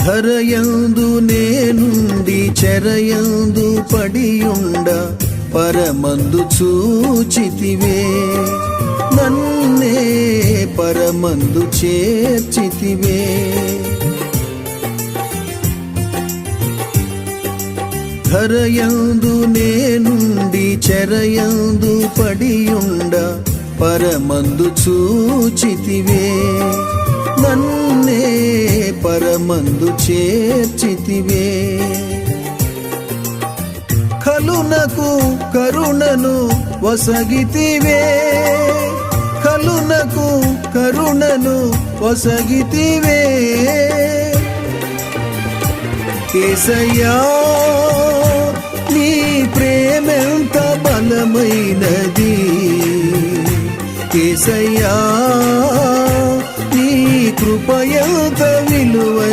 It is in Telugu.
ధరయందు నేనుండి చెరయందు పడియుండ పరమందు చూచితివే, నన్నే పరమందు చేర్చితివే. ధరయందు నేనుండి చెరయందు పడియుండ పరమందు చూచితివే, నన్నే పరమందు చేర్చితివే. కలునకు కరుణను వసగితివే, కలునకు కరుణను వసగితివే. యేసయ్యా నీ ప్రేమెంత బలమైనది, యేసయ్యా నీ కృప ఎంత విలువైనది.